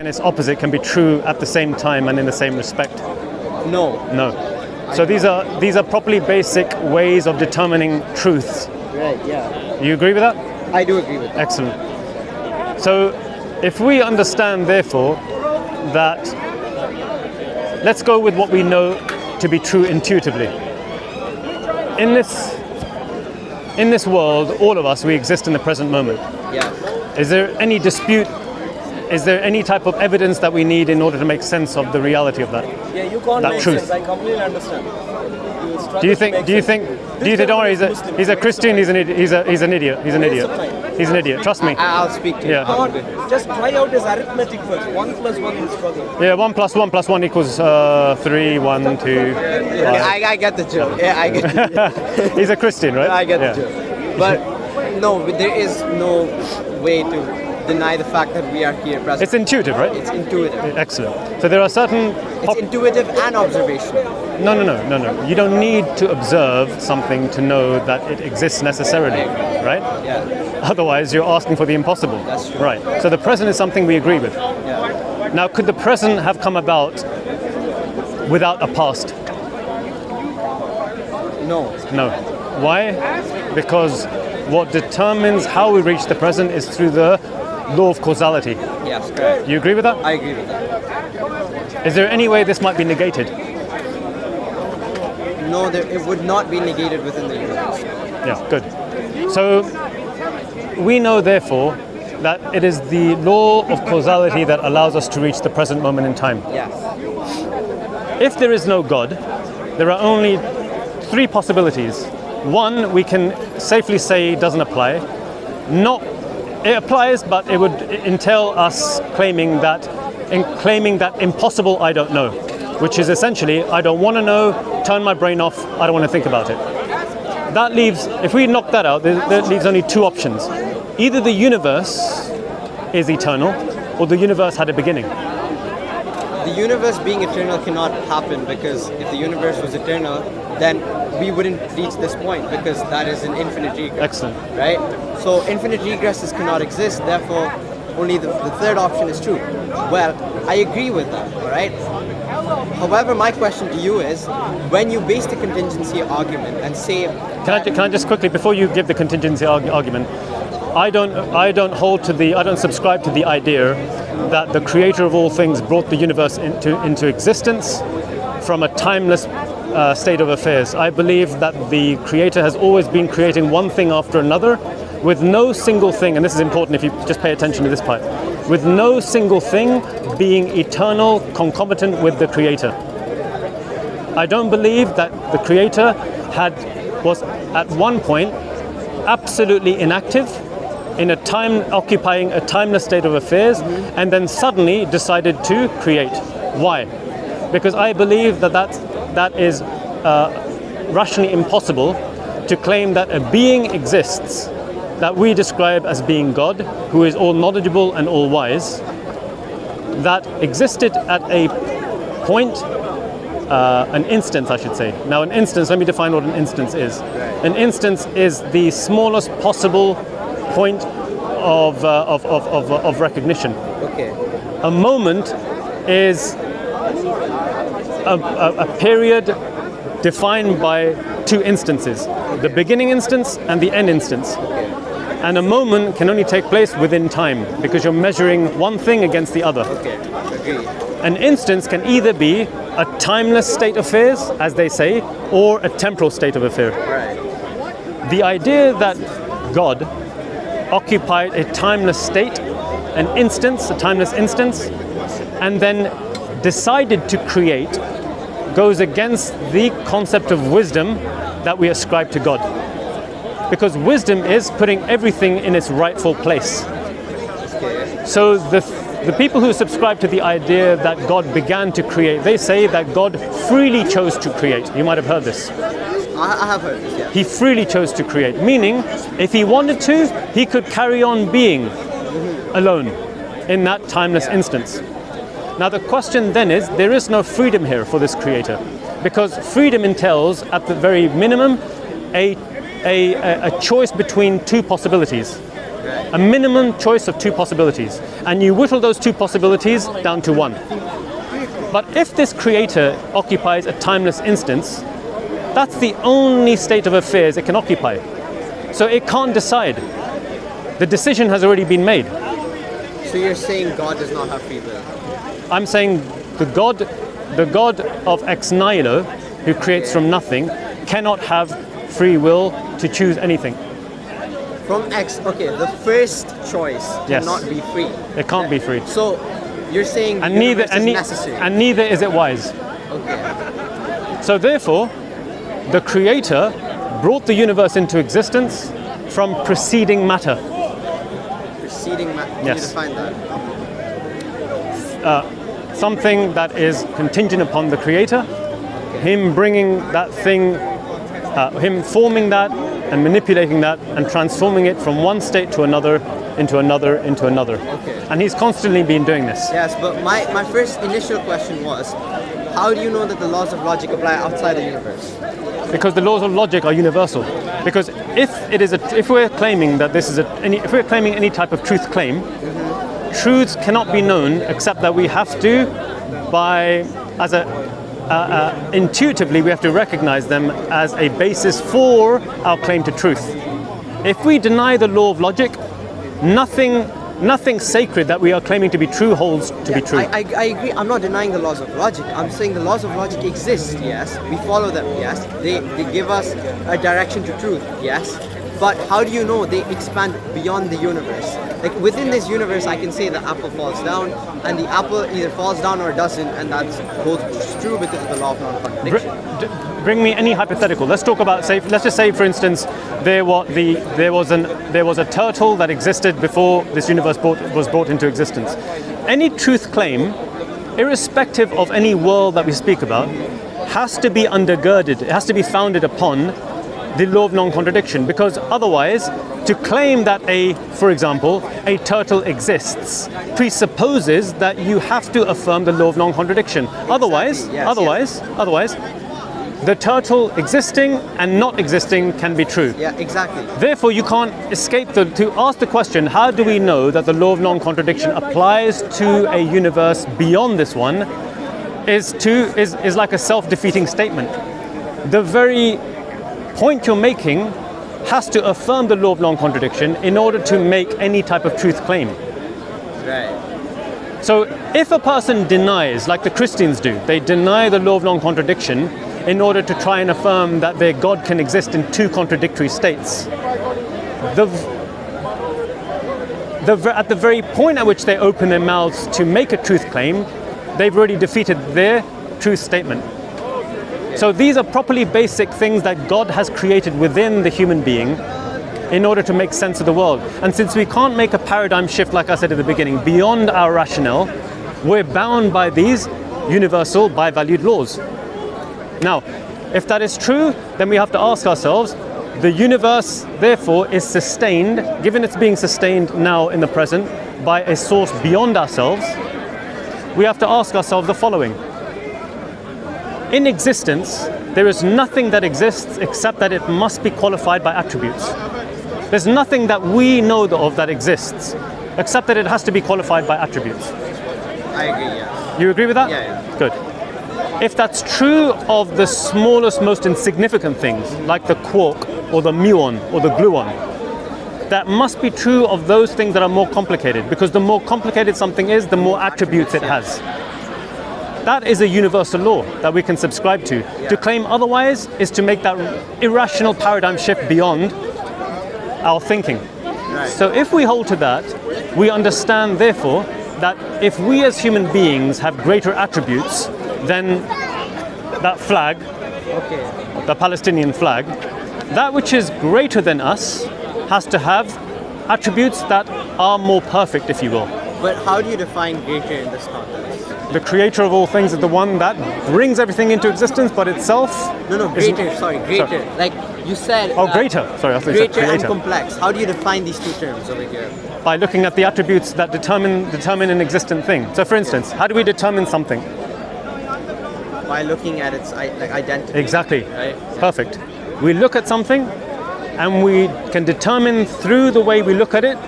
and its opposite can be true at the same time and in the same respect? No. No. So these are properly basic ways of determining truths. Right, yeah. You agree with that? I do agree with that. Excellent. So if we understand, therefore, that let's go with what we know to be true intuitively. In this world, all of us, we exist in the present moment. Yeah. Is there any dispute? Is there any type of evidence that we need in order to make sense of the reality of that? Yeah, you can't that make truth. sense. I completely understand. Do you think? Don't worry. He's a Christian. He's an idiot. He's an idiot. He's an idiot. Trust me. I'll speak to you. Yeah. Just try out his arithmetic first. 1 plus 1 is struggle. Yeah. 1 plus 1 plus 1 equals 3. 1, 2. I get the joke. Yeah, I get the He's a Christian, right? I get the joke. But no, there is no way to deny the fact that we are here present. It's intuitive, right? It's intuitive. Excellent. So there are certain... It's intuitive and observational. No. You don't need to observe something to know that it exists necessarily, right? Yeah. Otherwise, you're asking for the impossible. That's true. Right. So the present is something we agree with. Yeah. Now, could the present have come about without a past? No. No. Why? Because what determines how we reach the present is through the law of causality. Yes, correct. You agree with that? I agree with that. Is there any way this might be negated? No, it would not be negated within the universe. Yeah, good. So we know, therefore, that it is the law of causality that allows us to reach the present moment in time. Yes. If there is no God, there are only 3 possibilities. One, we can safely say doesn't apply. It applies, but it would entail us claiming that impossible I don't know, which is essentially I don't want to know, turn my brain off, I don't want to think about it. That leaves, if we knock that out, there leaves only 2 options. Either the universe is eternal, or the universe had a beginning. The universe being eternal cannot happen, because if the universe was eternal, then we wouldn't reach this point, because that is an infinite regress. Excellent. Right? So infinite regresses cannot exist, therefore only the third option is true. Well, I agree with that, alright? However, my question to you is, when you base the contingency argument and say... Can I just quickly, before you give the contingency argument, I don't subscribe to the idea that the creator of all things brought the universe into existence from a timeless state of affairs. I believe that the creator has always been creating one thing after another, with no single thing, and this is important if you just pay attention to this part, with no single thing being eternal, concomitant with the creator. I don't believe that the creator was at one point absolutely inactive, in a occupying a timeless state of affairs, and then suddenly decided to create. Why? Because I believe that is rationally impossible to claim that a being exists that we describe as being God, who is all knowledgeable and all wise, that existed at a point, an instance I should say. Now an instance, let me define what an instance is. An instance is the smallest possible point of recognition. Okay. A moment is a period defined by 2 instances, the beginning instance and the end instance. And a moment can only take place within time, because you're measuring one thing against the other. Okay, agreed. An instance can either be a timeless state of affairs, as they say, or a temporal state of affairs. Right. The idea that God occupied a timeless state, an instance, a timeless instance, and then decided to create, goes against the concept of wisdom that we ascribe to God. Because wisdom is putting everything in its rightful place. So the people who subscribe to the idea that God began to create, they say that God freely chose to create. You might have heard this. I have heard this, yeah. He freely chose to create, meaning if he wanted to, he could carry on being alone in that timeless instance. Now the question then is, there is no freedom here for this creator, because freedom entails, at the very minimum, a choice between 2 possibilities. A minimum choice of two possibilities. And you whittle those two possibilities down to one. But if this creator occupies a timeless instance, that's the only state of affairs it can occupy. So it can't decide. The decision has already been made. So you're saying God does not have free will? I'm saying the God of ex nihilo, who creates from nothing, cannot have free will to choose anything. From X, okay, the first choice Yes. cannot be free. It can't be free. So you're saying the And neither, universe is necessary. and neither is it wise. Okay. So therefore, the creator brought the universe into existence from preceding matter. Preceding matter. Can Yes. you define that? Something that is contingent upon the creator, him bringing that thing, him forming that and manipulating that and transforming it from one state to another, into another, into another. Okay. And he's constantly been doing this. Yes, but my first initial question was, how do you know that the laws of logic apply outside the universe? Because the laws of logic are universal. Because if we're claiming that if we're claiming any type of truth claim, truths cannot be known except that we have to, intuitively we have to recognize them as a basis for our claim to truth. If we deny the law of logic, nothing sacred that we are claiming to be true holds to be true. I agree. I'm not denying the laws of logic. I'm saying the laws of logic exist, yes. We follow them, yes. They give us a direction to truth, yes. But how do you know they expand beyond the universe? Like within this universe, I can say the apple falls down, and the apple either falls down or doesn't, and that's both true because of the law of non-contradiction. Bring me any hypothetical. Let's talk about, let's just say, for instance, there was a turtle that existed before this universe was brought into existence. Any truth claim, irrespective of any world that we speak about, has to be undergirded. It has to be founded upon the law of non-contradiction, because otherwise, to claim that for example, a turtle exists presupposes that you have to affirm the law of non-contradiction. Otherwise, the turtle existing and not existing can be true. Yeah, exactly. Therefore, you can't escape to ask the question, how do we know that the law of non-contradiction applies to a universe beyond this one, is like a self-defeating statement. The very point you're making has to affirm the law of non-contradiction in order to make any type of truth claim. Right. So if a person denies, like the Christians do, they deny the law of non-contradiction in order to try and affirm that their God can exist in two contradictory states. At the very point at which they open their mouths to make a truth claim, they've already defeated their truth statement. So these are properly basic things that God has created within the human being in order to make sense of the world. And since we can't make a paradigm shift, like I said at the beginning, beyond our rationale, we're bound by these universal bi-valued laws. Now, if that is true, then we have to ask ourselves, the universe, therefore, is sustained, given it's being sustained now in the present, by a source beyond ourselves. We have to ask ourselves the following. In existence, there is nothing that exists except that it must be qualified by attributes. There's nothing that we know of that exists, except that it has to be qualified by attributes. I agree, yeah. You agree with that? Yeah. Good. If that's true of the smallest, most insignificant things, like the quark or the muon or the gluon, that must be true of those things that are more complicated, because the more complicated something is, the more attributes it has. That is a universal law that we can subscribe to. Yeah. To claim otherwise is to make that irrational paradigm shift beyond our thinking. Right. So if we hold to that, we understand, therefore, that if we as human beings have greater attributes than that flag, the Palestinian flag, that which is greater than us has to have attributes that are more perfect, if you will. But how do you define greater in this context? The creator of all things is the one that brings everything into existence, but itself... No, greater, greater. Like you said... Oh, greater. Sorry, I thought you said greater and creator. complex. How do you define these two terms over here? By looking at the attributes that determine an existent thing. So for instance, how do we determine something? By looking at its identity. Exactly. Right? Perfect. We look at something and we can determine through the way we look at it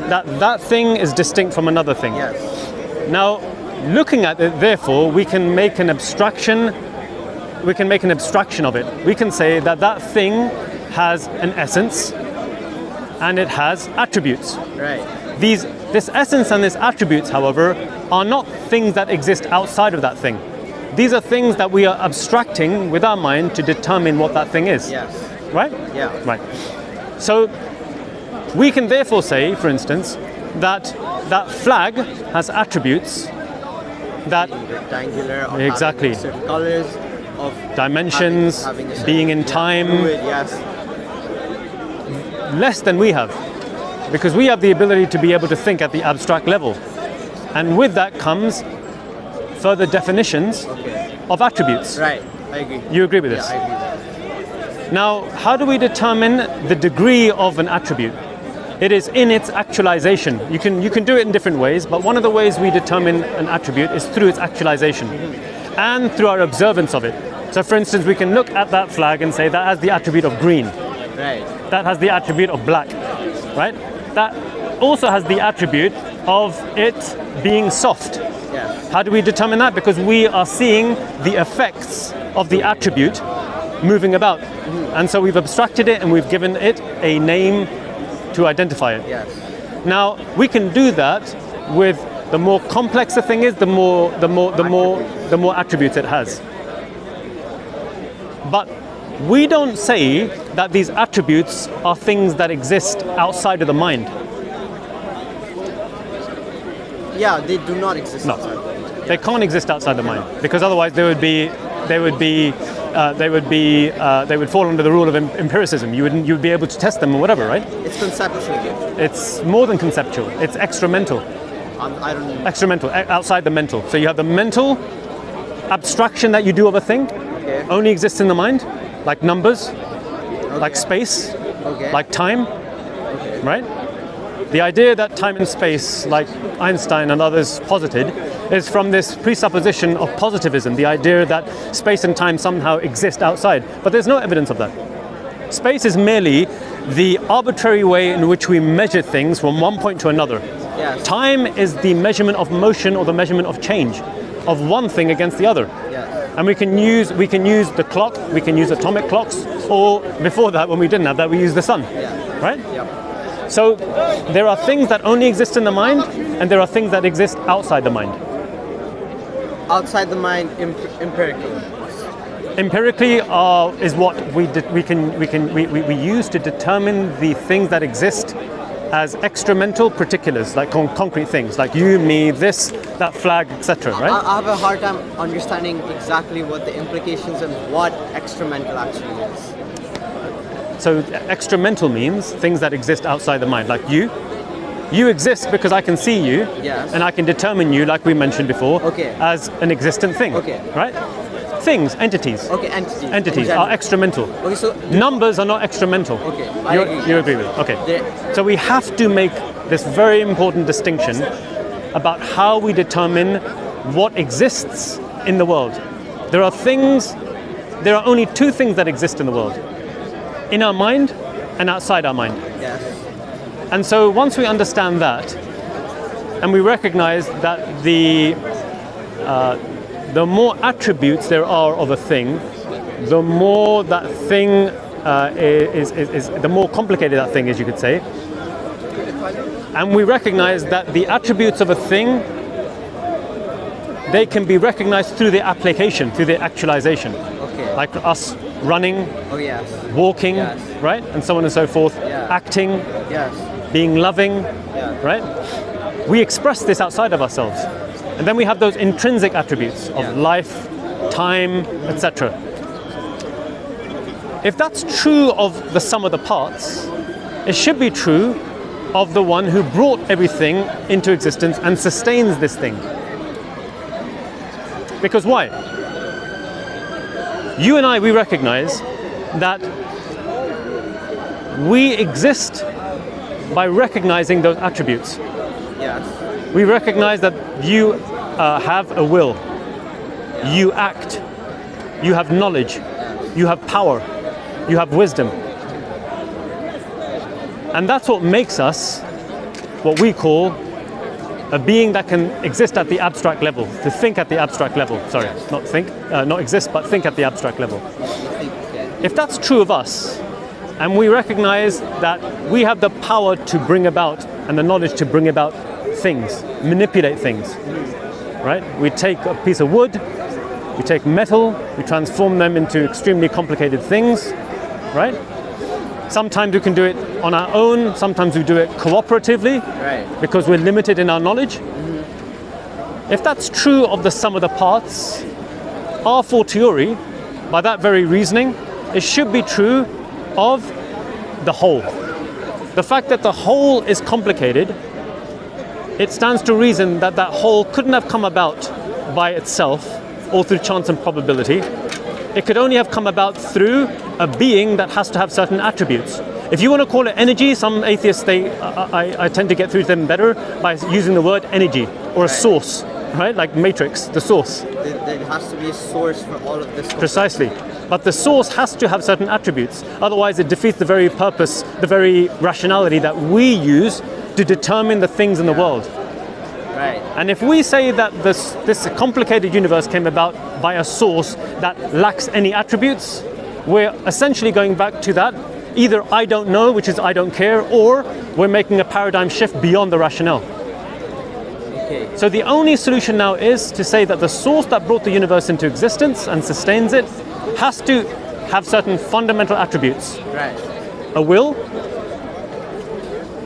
that thing is distinct from another thing. Yes. Now, looking at it, therefore, we can make an abstraction. We can make an abstraction of it. We can say that that thing has an essence, and it has attributes. Right. This essence and this attributes, however, are not things that exist outside of that thing. These are things that we are abstracting with our mind to determine what that thing is. Yes. Right? Yeah. Right. So we can therefore say, for instance, that that flag has attributes that Rectangular, of Exactly. having certain colors, of dimensions, having a certain, being in time, fluid, yes. less than we have, because we have the ability to be able to think at the abstract level, and with that comes further definitions of attributes. Right. I agree. You agree with this? Yeah, I agree with that. Now, how do we determine the degree of an attribute? It is in its actualization. You can do it in different ways, but one of the ways we determine an attribute is through its actualization and through our observance of it. So for instance, we can look at that flag and say that has the attribute of green. Right. That has the attribute of black, right? That also has the attribute of it being soft. Yes. How do we determine that? Because we are seeing the effects of the attribute moving about. And so we've abstracted it and we've given it a name to identify it. Yes. Now, we can do that with the more complex the thing is, the more attributes it has. But we don't say that these attributes are things that exist outside of the mind. Yeah, they do not exist No. outside. They can't exist outside the mind, because otherwise they would fall under the rule of empiricism. You'd be able to test them or whatever, right? It's conceptual. It's more than conceptual. It's extramental. I don't know. Extramental, outside the mental. So you have the mental abstraction that you do of a thing, Okay. only exists in the mind, like numbers, like space, Okay. like time, right? The idea that time and space, like Einstein and others posited, is from this presupposition of positivism, the idea that space and time somehow exist outside. But there's no evidence of that. Space is merely the arbitrary way in which we measure things from one point to another. Yes. Time is the measurement of motion or the measurement of change of one thing against the other. Yes. And we can use the clock, we can use atomic clocks, or before that, when we didn't have that, we used the sun, Yeah. right? Yep. So there are things that only exist in the mind, and there are things that exist outside the mind. Outside the mind, empirical. Empirically is what we use to determine the things that exist as extramental particulars, like concrete things, like you, me, this, that flag, etc. Right? I have a hard time understanding exactly what the implications and what extramental actually is. So extramental means things that exist outside the mind, like you. You exist because I can see you, Yes. and I can determine you, like we mentioned before, Okay. as an existent thing. Okay. Right? Things, entities. Okay, entities. Entities in are general. extramental. Okay, so Numbers are not extramental. Okay, I You agree. you agree with it? Okay. There- So we have to make this very important distinction about how we determine what exists in the world. There are only two things that exist in the world. In our mind and outside our mind. yes. And so once we understand that, and we recognize that the more attributes there are of a thing, the more that thing the more complicated that thing is, you could say. And we recognize that the attributes of a thing, they can be recognized through the application, through the actualization. Okay. Like us running, Oh yes. walking, Yes. right? And so on and so forth, Yeah. acting, Yes. being loving, Yeah. right? We express this outside of ourselves. And then we have those intrinsic attributes of Yeah. life, time, etc. If that's true of the sum of the parts, it should be true of the one who brought everything into existence and sustains this thing. Because why? You and I, we recognize that we exist by recognizing those attributes. Yes. We recognize that you have a will, you act, you have knowledge, you have power, you have wisdom. And that's what makes us what we call a being that can exist at the abstract level, to think at the abstract level. Sorry, not think, not exist, but think at the abstract level. If that's true of us, and we recognize that we have the power to bring about and the knowledge to bring about things, manipulate things, right? We take a piece of wood, we take metal, we transform them into extremely complicated things, right? Sometimes we can do it on our own, sometimes we do it cooperatively, because we're limited in our knowledge. If that's true of the sum of the parts, a fortiori, by that very reasoning, it should be true of the whole. The fact that the whole is complicated, it stands to reason that that whole couldn't have come about by itself or through chance and probability. It could only have come about through a being that has to have certain attributes. If you want to call it energy, some atheists, I tend to get through to them better by using the word energy or a source, right? Like Matrix, the source. There has to be a source for all of this. Precisely. But the source has to have certain attributes. Otherwise, it defeats the very purpose, the very rationality that we use to determine the things in the world. Right. And if we say that this complicated universe came about by a source that lacks any attributes, we're essentially going back to that. Either I don't know, which is I don't care, or we're making a paradigm shift beyond the rationale. Okay. So the only solution now is to say that the source that brought the universe into existence and sustains it has to have certain fundamental attributes. Right. A will,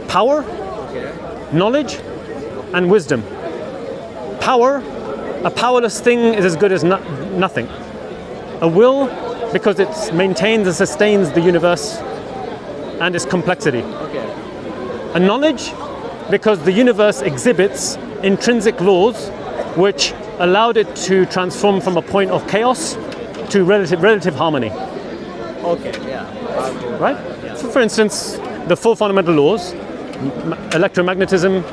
power, Okay. knowledge, and wisdom. Power, a powerless thing is as good as nothing. A will, because it maintains and sustains the universe and its complexity. Okay. A knowledge, because the universe exhibits intrinsic laws which allowed it to transform from a point of chaos to relative harmony. Okay. Yeah. Right? For instance, the four fundamental laws, electromagnetism,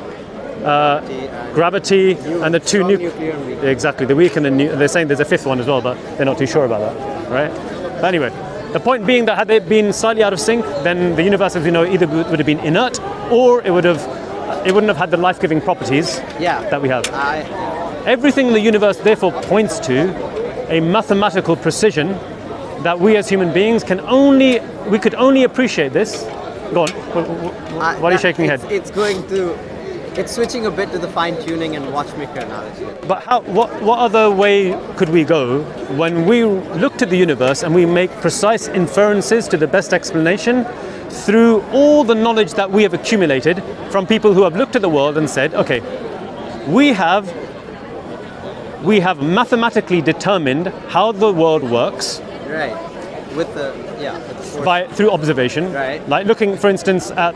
gravity, and the two nuclear and weak. Exactly, the weak and the new. They're saying there's a fifth one as well, but they're not too sure about that, right? But anyway, the point being that had they been slightly out of sync, then the universe, as we know, either would have been inert, or it wouldn't have had the life-giving properties that we have. Everything in the universe therefore points to a mathematical precision that we as human beings could only appreciate this. Go on. Why are you shaking your head? It's switching a bit to the fine-tuning and watchmaker analogy. But what other way could we go when we look to the universe and we make precise inferences to the best explanation through all the knowledge that we have accumulated from people who have looked at the world and said, okay, we have mathematically determined how the world works. Right. With the force. Through observation. Right. Like looking, for instance, at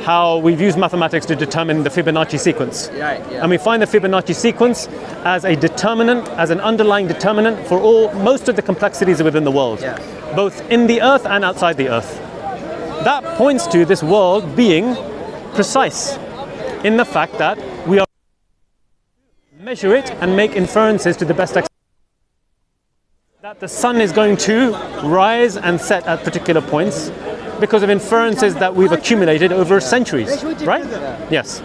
how we've used mathematics to determine the Fibonacci sequence. Right, yeah. And we find the Fibonacci sequence as a determinant, as an underlying determinant for most of the complexities within the world, Yes. both in the Earth and outside the Earth. That points to this world being precise in the fact that we are measure it and make inferences to the best extent. That the sun is going to rise and set at particular points because of inferences that we've accumulated over centuries, right? Yes.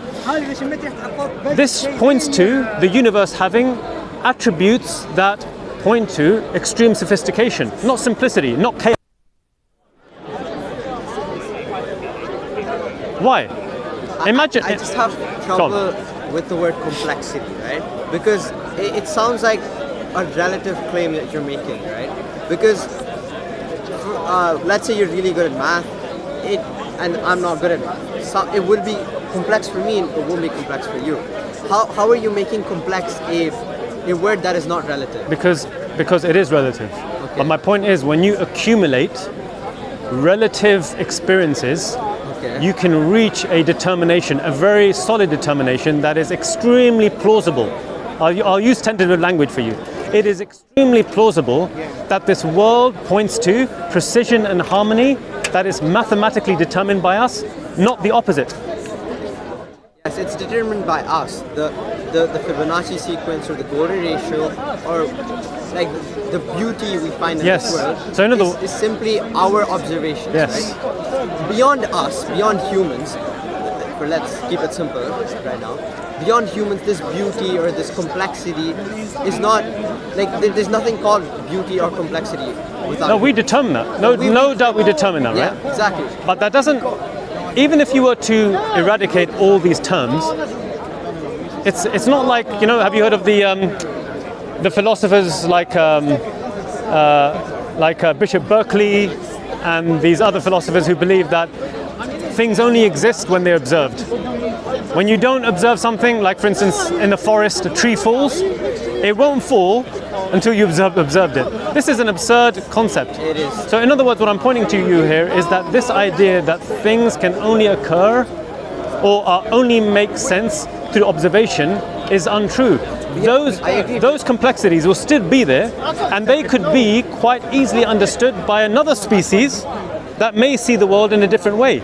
This points to the universe having attributes that point to extreme sophistication, not simplicity, not chaos. Why? Imagine. I just have trouble with the word complexity, right? Because it sounds like a relative claim that you're making, right? Because let's say you're really good at math, and I'm not good at math. So it will be complex for me, and it won't be complex for you. How are you making complex a word that is not relative? Because it is relative. Okay. But my point is, when you accumulate relative experiences, you can reach a determination, a very solid determination that is extremely plausible. I'll use tentative language for you. It is extremely plausible that this world points to precision and harmony that is mathematically determined by us, not the opposite. Yes, it's determined by us. The Fibonacci sequence or the golden ratio or like the beauty we find in this world so is simply our observations. Yes. Right? Beyond us, beyond humans, for let's keep it simple right now. Beyond humans, this beauty or this complexity is not like there's nothing called beauty or complexity without. No, we determine that. No doubt we determine that, right? Yeah, exactly. But that doesn't. Even if you were to eradicate all these terms, it's not like, you know. Have you heard of the philosophers like Bishop Berkeley and these other philosophers who believe that things only exist when they're observed? When you don't observe something, like for instance in the forest a tree falls, it won't fall until you observed it. This is an absurd concept. It is. So in other words, what I'm pointing to you here is that this idea that things can only occur or only make sense through observation is untrue. Those complexities will still be there, and they could be quite easily understood by another species that may see the world in a different way.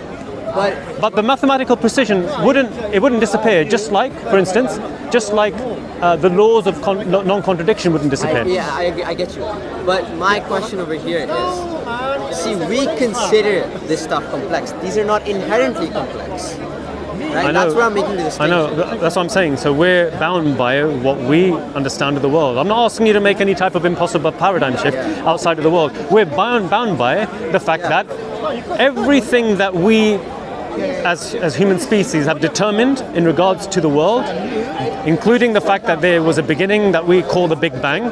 But the mathematical precision wouldn't disappear. Just like, for instance, the laws of non-contradiction wouldn't disappear. I get you. But my question over here is, see, we consider this stuff complex. These are not inherently complex. Right? I know, that's where I'm making the distinction. I know, that's what I'm saying. So we're bound by what we understand of the world. I'm not asking you to make any type of impossible paradigm shift outside of the world. We're bound by the fact that everything that we as human species have determined in regards to the world, including the fact that there was a beginning that we call the Big Bang,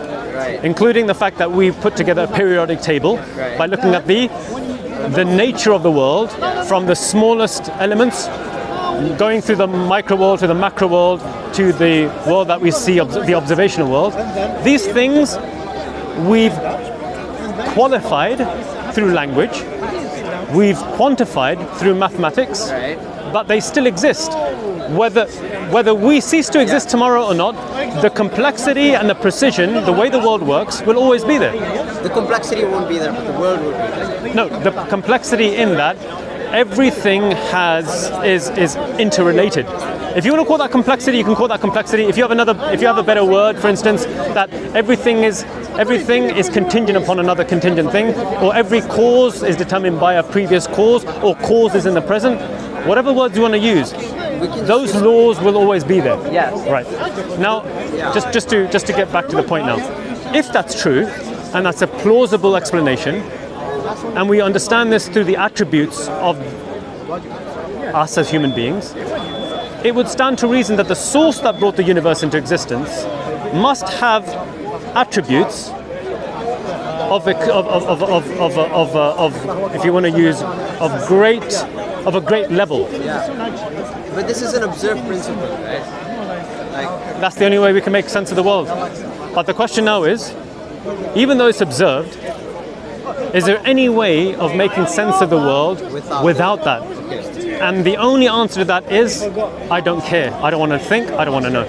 including the fact that we put together a periodic table by looking at the nature of the world from the smallest elements, going through the micro world to the macro world to the world that we see, the observational world. These things we've qualified through language, we've quantified through mathematics, but they still exist. Whether we cease to exist tomorrow or not, the complexity and the precision, the way the world works, will always be there. The complexity won't be there, but the world will be there. No, the complexity in that everything is interrelated. If you want to call that complexity, you can call that complexity. If you have a better word, for instance, that everything is contingent upon another contingent thing, or every cause is determined by a previous cause, or cause is in the present. Whatever words you want to use, those laws will always be there. Yes. Right. Now, just to get back to the point now, if that's true, and that's a plausible explanation, and we understand this through the attributes of us as human beings, it would stand to reason that the source that brought the universe into existence must have attributes of if you want to use of a great level. Yeah. But this is an observed principle, right? That's the only way we can make sense of the world. But the question now is, even though it's observed, is there any way of making sense of the world without that? And the only answer to that is, I don't care. I don't want to think. I don't want to know.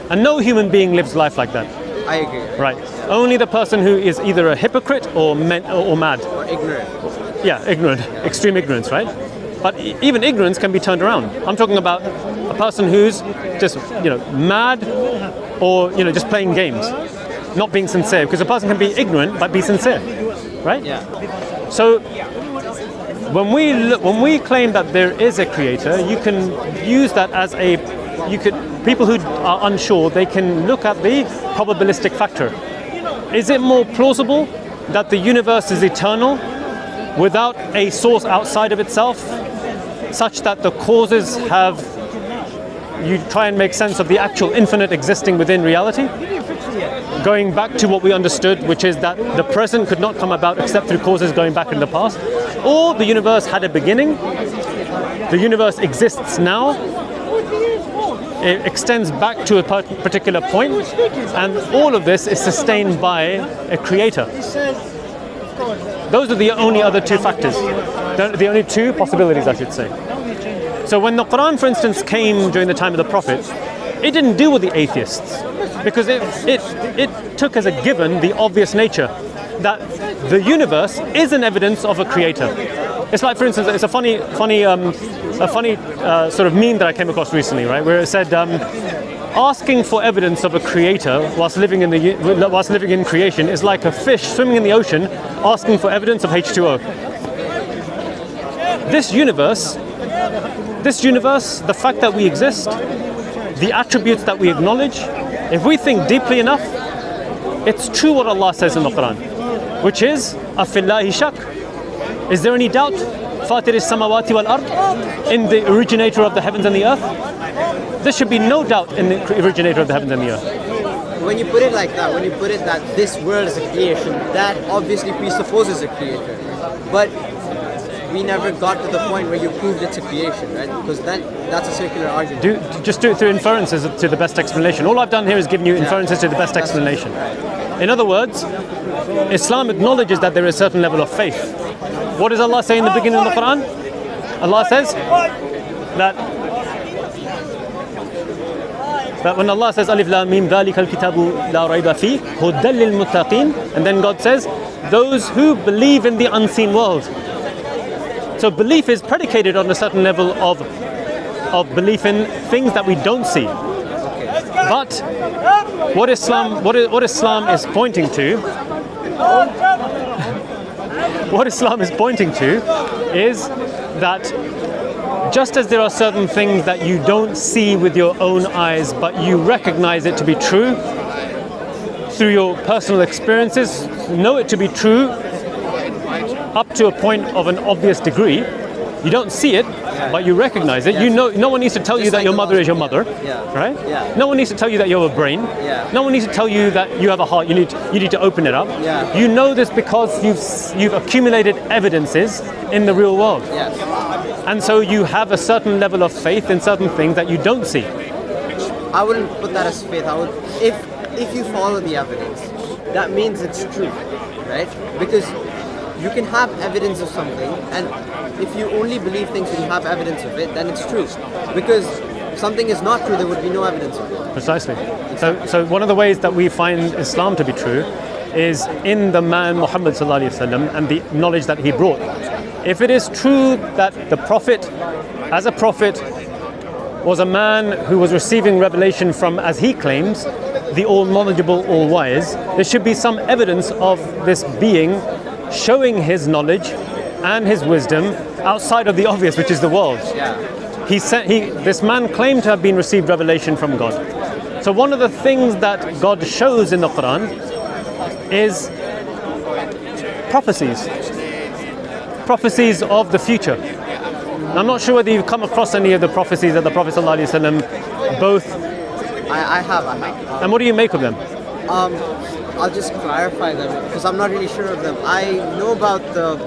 And no human being lives life like that. I agree. Right. Only the person who is either a hypocrite or mad. Or ignorant. Yeah, ignorant. Extreme ignorance, right? But even ignorance can be turned around. I'm talking about a person who's just, mad or, just playing games, not being sincere. Because a person can be ignorant but be sincere, right? Yeah. So when we claim that there is a creator, you can use that as people who are unsure, they can look at the probabilistic factor. Is it more plausible that the universe is eternal without a source outside of itself, such that the causes you try and make sense of the actual infinite existing within reality? Going back to what we understood, which is that the present could not come about except through causes going back in the past, or the universe had a beginning, the universe exists now, it extends back to a particular point, and all of this is sustained by a creator. Those are the only other two factors, the only two possibilities, I should say. So when the Quran, for instance, came during the time of the Prophet, it didn't deal with the atheists, because it took as a given the obvious nature that the universe is an evidence of a creator. It's like, for instance, it's a funny sort of meme that I came across recently, right, where it said, asking for evidence of a creator whilst living in creation is like a fish swimming in the ocean asking for evidence of H2O. This universe this universe, the fact that we exist, the attributes that we acknowledge, if we think deeply enough, it's true what Allah says in the Quran, which is, Afillahi shak. Is there any doubt? Fatir samawati wal ard, in the originator of the heavens and the earth? There should be no doubt in the originator of the heavens and the earth. When you put it like that, when you put it that this world is a creation, that obviously presupposes a creator. But we never got to the point where you proved it's a creation, right? Because that's a circular argument. Just do it through inferences to the best explanation. All I've done here is given you inferences to the best explanation. In other words, Islam acknowledges that there is a certain level of faith. What does Allah say in the beginning of the Quran? Allah says that when Allah says Alif Lam Mim Dhalikal Kitabu La Rayba Fi Hudan lil Muttaqin, and then God says those who believe in the unseen world. So belief is predicated on a certain level of belief in things that we don't see. But what Islam is pointing to, is that just as there are certain things that you don't see with your own eyes, but you recognize it to be true through your personal experiences, know it to be true up to a point of an obvious degree. You don't see it, but you recognize it. You know, no one needs to tell you that your mother is your mother, right? No one needs to tell you that you have a brain. No one needs to tell you that you have a heart. You need to open it up. You know this because you've accumulated evidences in the real world, and so you have a certain level of faith in certain things that you don't see. I wouldn't put that as faith. I would, if you follow the evidence, that means it's true, right? Because you can have evidence of something, and if you only believe things when you have evidence of it, then it's true. Because if something is not true, there would be no evidence of it. Precisely. So one of the ways that we find Islam to be true is in the man Muhammad sallallahu alaihi wasallam and the knowledge that he brought. If it is true that the Prophet, as a prophet, was a man who was receiving revelation from, as he claims, the all-knowledgeable, all-wise, there should be some evidence of this being showing his knowledge and his wisdom outside of the obvious, which is the world. This man claimed to have been received revelation from God. So one of the things that God shows in the Quran is prophecies of the future. I'm not sure whether you've come across any of the prophecies that the Prophet ﷺ both. I have. And what do you make of them? I'll just clarify them because I'm not really sure of them. I know about the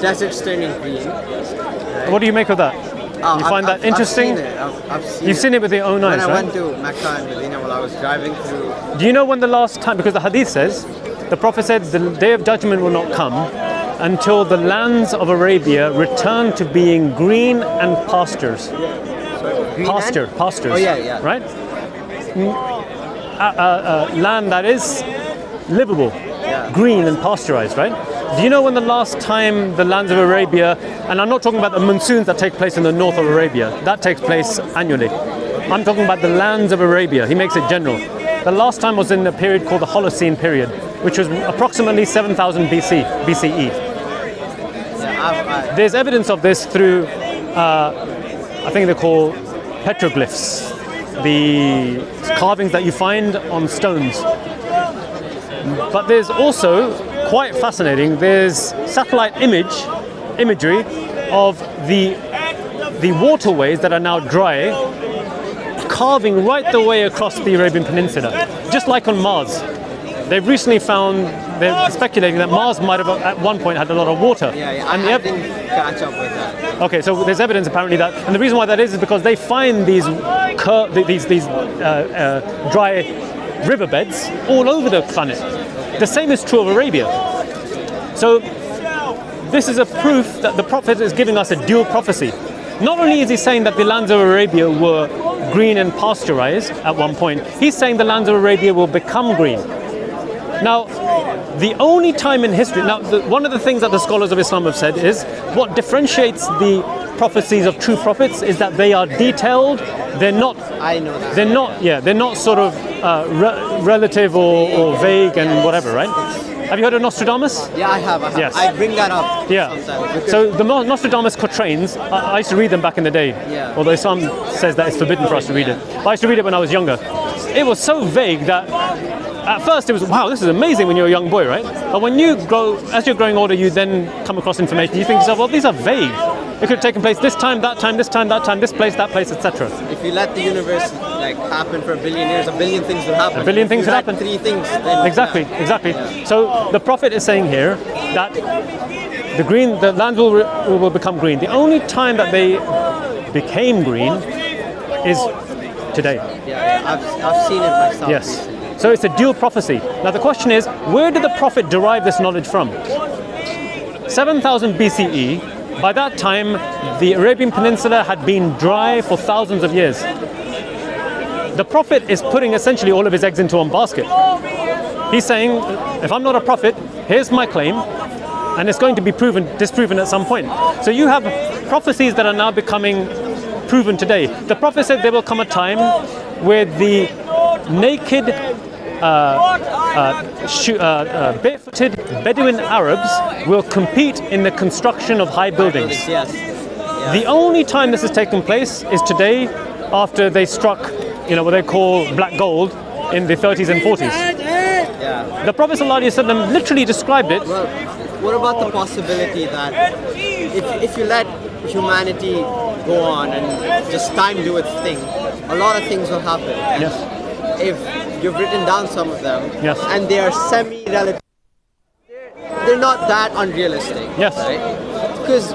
deserts turning green. Right? What do you make of that? You find that interesting? I've seen it. You've seen it with your own eyes, right? When I went to Mecca and Medina while I was driving through. Do you know when the last time, because the hadith says, the Prophet said the day of judgment will not come until the lands of Arabia return to being green and pastures. Pastures. Oh yeah. Right? Land that is livable, green and pasteurized, right? Do you know when the last time the lands of Arabia, and I'm not talking about the monsoons that take place in the north of Arabia, that takes place annually. I'm talking about the lands of Arabia. He makes it general. The last time was in a period called the Holocene period, which was approximately 7,000 BCE. There's evidence of this through, I think they're called petroglyphs, the carvings that you find on stones. But there's also, quite fascinating, there's satellite imagery of the waterways that are now dry, carving right the way across the Arabian Peninsula, just like on Mars. They've recently found, they're speculating that Mars might have at one point had a lot of water. And I didn't catch up with that. Okay, so there's evidence apparently that, and the reason why that is because they find these dry riverbeds all over the planet. The same is true of Arabia. So this is a proof that the Prophet is giving us a dual prophecy. Not only is he saying that the lands of Arabia were green and pasteurized at one point, he's saying the lands of Arabia will become green. Now, the only time in history, one of the things that the scholars of Islam have said is what differentiates the prophecies of true prophets is that they are detailed. They're not. I know that. They're not sort of relative or vague and whatever, right? Have you heard of Nostradamus? Yeah, I have. Yes. I bring that up Yeah. sometimes. Because So the Nostradamus quatrains, I used to read them back in the day. Yeah. Although some says that it's forbidden for us to read it. But I used to read it when I was younger. It was so vague that at first it was, wow, this is amazing when you're a young boy, right? But when you grow, as you're growing older, you then come across information. You think to yourself, well, these are vague. It could have taken place this time, that time, this time, that time, this place, etc. if you let the universe like happen for a billion years, a billion things will happen. A billion things If you will let happen. 3 things, then Exactly, yeah. exactly. So the Prophet is saying here that the land will become green. The only time that they became green is today. Yeah, I've seen it myself. Yes. So it's a dual prophecy. Now the question is, where did the Prophet derive this knowledge from? 7,000 BCE. By that time, the Arabian Peninsula had been dry for thousands of years. The Prophet is putting essentially all of his eggs into one basket. He's saying, if I'm not a prophet, here's my claim, and it's going to be disproven at some point. So you have prophecies that are now becoming proven today. The Prophet said there will come a time where the naked, barefooted Bedouin Arabs will compete in the construction of high buildings. Yes. The only time this has taken place is today, after they struck, what they call black gold in the 30s and 40s. Yeah. The Prophet ﷺ literally described it. Well, what about the possibility that if you let humanity go on and just time do its thing, a lot of things will happen. And Yes. if you've written down some of them, Yes. and they are semi-relative, they're not that unrealistic. Yes. Right? Because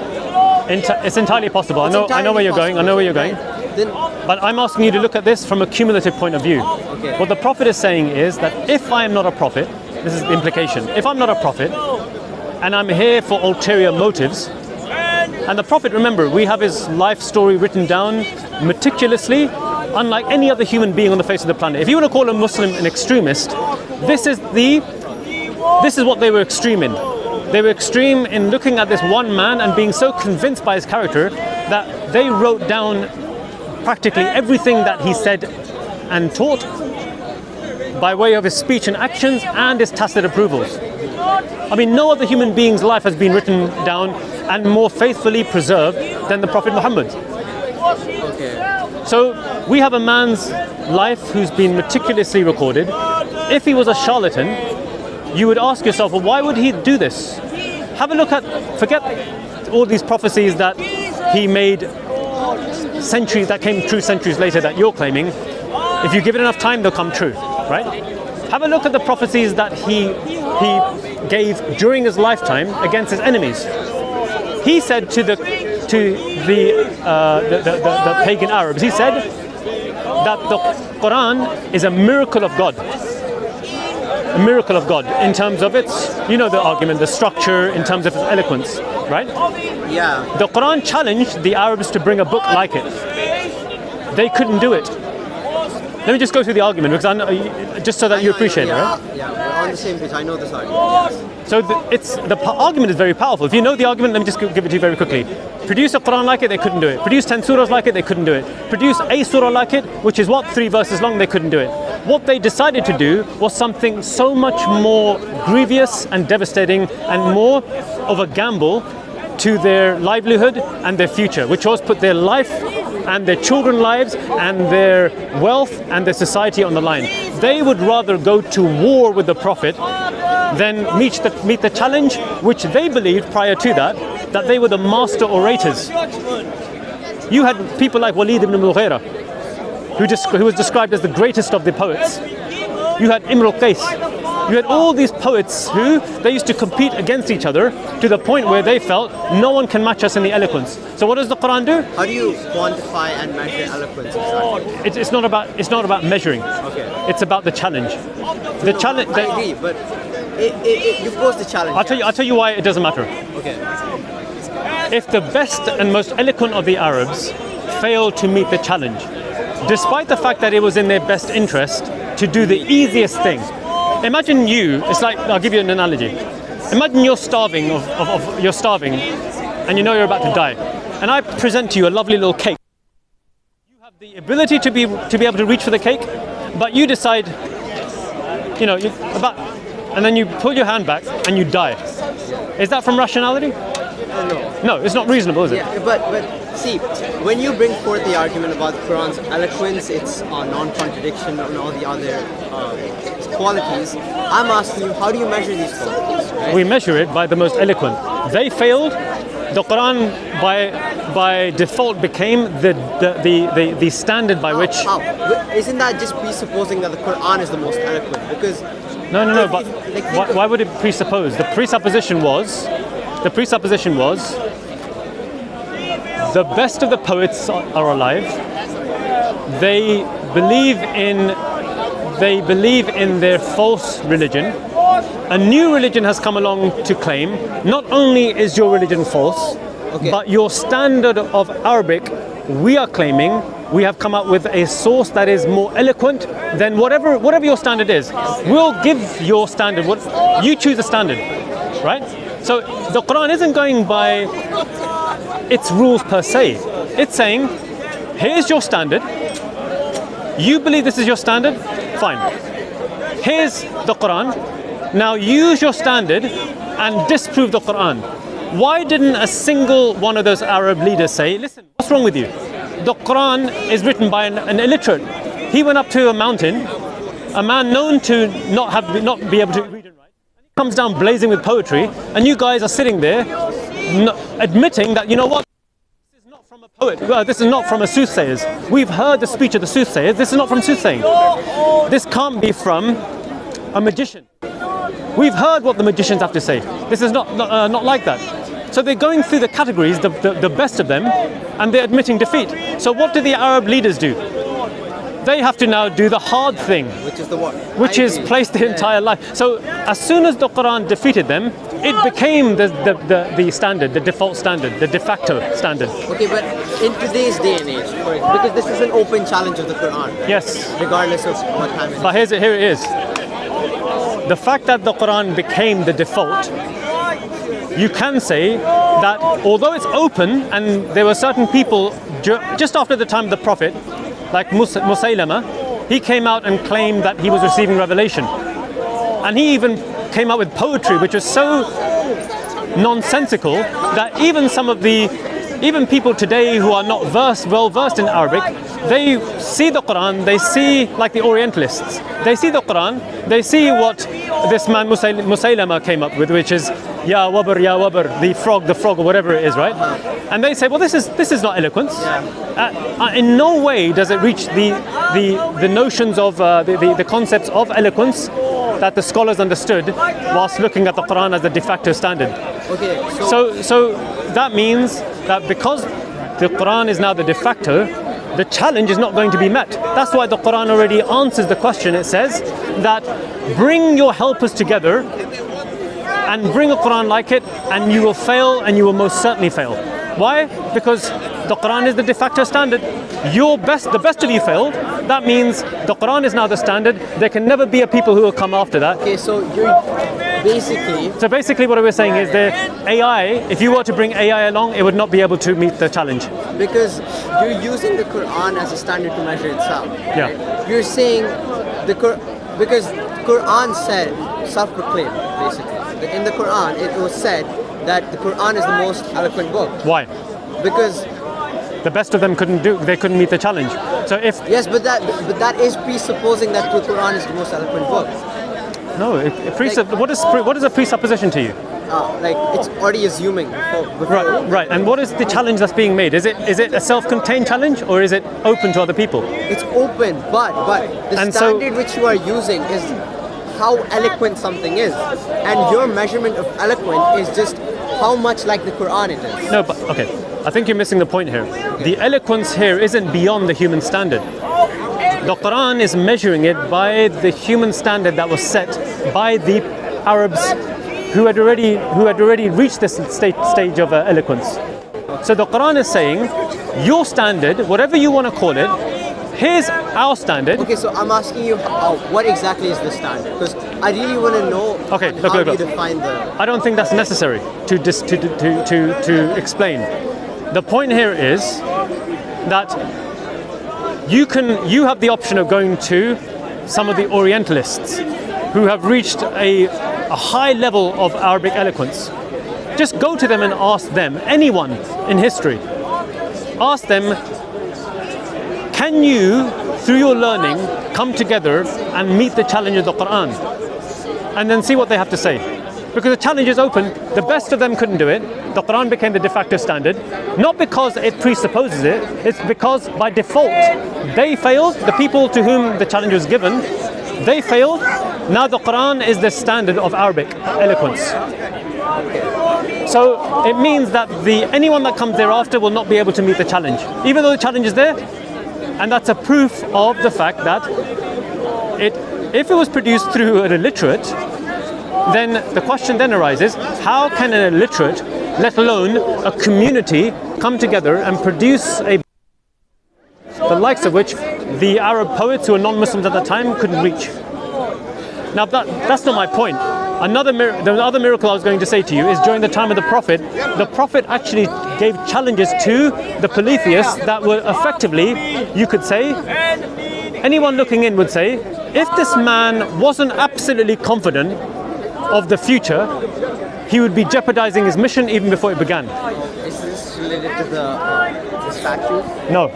It's entirely possible. I know where you're going. I know where you're going. Then, But I'm asking you to look at this from a cumulative point of view. Okay. What the Prophet is saying is that if I am not a prophet, this is the implication, if I'm not a prophet and I'm here for ulterior motives, and the Prophet, remember, we have his life story written down meticulously, unlike any other human being on the face of the planet. If you want to call a Muslim an extremist, this is what they were extreme in. They were extreme in looking at this one man and being so convinced by his character that they wrote down practically everything that he said and taught by way of his speech and actions and his tacit approvals. I mean, no other human being's life has been written down and more faithfully preserved than the Prophet Muhammad. okay. So we have a man's life who's been meticulously recorded. If he was a charlatan, you would ask yourself, well, why would he do this? Have a look at, forget all these prophecies that he made centuries, that came true centuries later that you're claiming. If you give it enough time, they'll come true, right? Have a look at the prophecies that he gave during his lifetime against his enemies. He said to the pagan Arabs, he said that the Quran is a miracle of God. A miracle of God in terms of its, the argument, the structure, in terms of its eloquence, right? Yeah. The Quran challenged the Arabs to bring a book like it. They couldn't do it. Let me just go through the argument, because I know, just so that you appreciate it, right? Yeah, we're on the same page. I know this argument. Yes. So the argument is very powerful. If you know the argument, let me just give it to you very quickly. Produce a Quran like it, they couldn't do it. Produce 10 surahs like it, they couldn't do it. Produce a surah like it, which is 3 verses long, they couldn't do it. What they decided to do was something so much more grievous and devastating and more of a gamble to their livelihood and their future, which was put their life and their children's lives and their wealth and their society on the line. They would rather go to war with the Prophet than meet the challenge, which they believed prior to that they were the master orators. You had people like Walid ibn al-Mughira, who was described as the greatest of the poets. You had Imr al-Qais. You had all these poets who they used to compete against each other to the point where they felt no one can match us in the eloquence. So what does the Quran do? How do you quantify and measure eloquence exactly? It's not about measuring. Okay. It's about the challenge. The challenge. I agree, but you pose the challenge. I'll tell you why it doesn't matter. Okay. If the best and most eloquent of the Arabs failed to meet the challenge, despite the fact that it was in their best interest to do the easiest thing. Imagine it's like, I'll give you an analogy. Imagine you're starving you're starving and you know you're about to die. And I present to you a lovely little cake. You have the ability to be able to reach for the cake, but you decide, about and then you pull your hand back and you die. Is that from rationality? No. No, it's not reasonable, is it? Yeah, but see, when you bring forth the argument about the Quran's eloquence, its non-contradiction, and all the other qualities, I'm asking you, how do you measure these qualities? Right? We measure it by the most eloquent. They failed. The Quran, by default, became the standard by which. How? Isn't that just presupposing that the Quran is the most eloquent? Because No. But why would it presuppose? The presupposition was the best of the poets are alive. They believe in their false religion. A new religion has come along to claim not only is your religion false, but your standard of Arabic, we are claiming we have come up with a source that is more eloquent than whatever your standard is. We'll give your standard. You choose a standard, right? So the Quran isn't going by its rules per se. It's saying, here's your standard. You believe this is your standard? Fine. Here's the Quran. Now use your standard and disprove the Quran. Why didn't a single one of those Arab leaders say, listen, what's wrong with you? The Quran is written by an illiterate. He went up to a mountain, a man known to not be able to read and write. He comes down blazing with poetry, and you guys are sitting there admitting that, you know what? This is not from a poet. Well, this is not from a soothsayers. We've heard the speech of the soothsayers. This is not from soothsaying. This can't be from a magician. We've heard what the magicians have to say. This is not like that. So they're going through the categories, the best of them, and they're admitting defeat. So what do the Arab leaders do? They have to now do the hard thing. Which is the what? Which is place their entire life. So as soon as the Quran defeated them, it became the standard, the default standard, the de facto standard. Okay, but in today's day and age, because this is an open challenge of the Quran, right? Yes. Regardless of what time it is. But here it is. The fact that the Quran became the default, you can say that although it's open and there were certain people just after the time of the Prophet, like Musaylama, he came out and claimed that he was receiving revelation. And he even came out with poetry which was so nonsensical that even people today who are not well versed in Arabic, they see the Quran, they see, like the Orientalists, they see the Quran, they see what this man Musaylama came up with, which is Ya Wabr, the frog, or whatever it is, right? And they say, well, this is not eloquence. In no way does it reach the notions of the concepts of eloquence that the scholars understood whilst looking at the Quran as the de facto standard. Okay. So that means that because the Quran is now the de facto, the challenge is not going to be met. That's why the Quran already answers the question. It says that bring your helpers together and bring a Quran like it, and you will fail, and you will most certainly fail. Why? Because the Quran is the de facto standard. The best of you failed. That means the Quran is now the standard. There can never be a people who will come after that. Okay, so you're basically... So basically what we're saying is the AI, if you were to bring AI along, it would not be able to meet the challenge. Because you're using the Quran as a standard to measure itself. Yeah. Right? You're saying because Quran said, self-proclaimed, basically. In the Quran, it was said that the Quran is the most eloquent book. Why? Because the best of them couldn't meet the challenge. So if yes, but that is presupposing that the Quran is the most eloquent book. No, what is a presupposition to you? Like it's already assuming before. Right. And what is the challenge that's being made? Is it a self-contained challenge, or is it open to other people? It's open, but the standard which you are using is how eloquent something is, and your measurement of eloquent is just how much like the Quran it is. No, but okay, I think you're missing the point here. The eloquence here isn't beyond the human standard. The Quran is measuring it by the human standard that was set by the Arabs who had already reached this stage of eloquence. So the Quran is saying, your standard, whatever you want to call it, here's our standard. Okay, so I'm asking you, what exactly is the standard? Because I really want to know how you define the... I don't think that's necessary to explain. The point here is that you have the option of going to some of the Orientalists who have reached a high level of Arabic eloquence. Just go to them and ask them, anyone in history, ask them, can you, through your learning, come together and meet the challenge of the Quran? And then see what they have to say. Because the challenge is open, the best of them couldn't do it. The Quran became the de facto standard, not because it presupposes it, it's because by default they failed, the people to whom the challenge was given, they failed. Now the Quran is the standard of Arabic eloquence. So it means that anyone that comes thereafter will not be able to meet the challenge, even though the challenge is there. And that's a proof of the fact that if it was produced through an illiterate, then the question then arises, how can an illiterate, let alone a community, come together and produce the likes of which the Arab poets who were non-Muslims at that time couldn't reach? Now that's not my point. The other miracle I was going to say to you is during the time of the Prophet actually gave challenges to the polytheists that were effectively, you could say, anyone looking in would say, if this man wasn't absolutely confident of the future, he would be jeopardizing his mission even before it began. Is this related to the statue? No,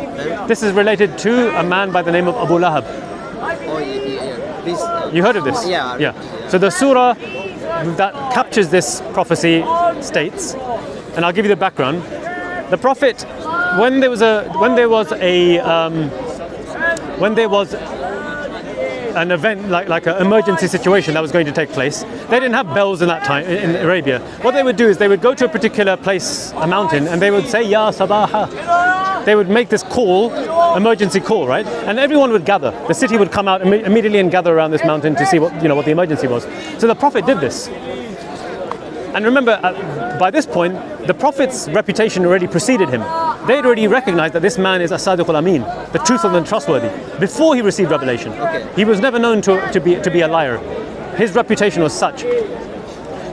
this is related to a man by the name of Abu Lahab. Oh, yeah. Please. You heard of this? Yeah. So the surah that captures this prophecy states, and I'll give you the background. The Prophet, when there was an event like an emergency situation that was going to take place, they didn't have bells in that time in Arabia. What they would do is they would go to a particular place, a mountain, and they would say Ya Sabaha. They would make this call, emergency call, right? And everyone would gather. The city would come out immediately and gather around this mountain to see what the emergency was. So the Prophet did this. And remember, by this point, the Prophet's reputation already preceded him. They'd already recognized that this man is as-sadiq al-amin, the truthful and trustworthy, before he received revelation. Okay. He was never known to be a liar. His reputation was such.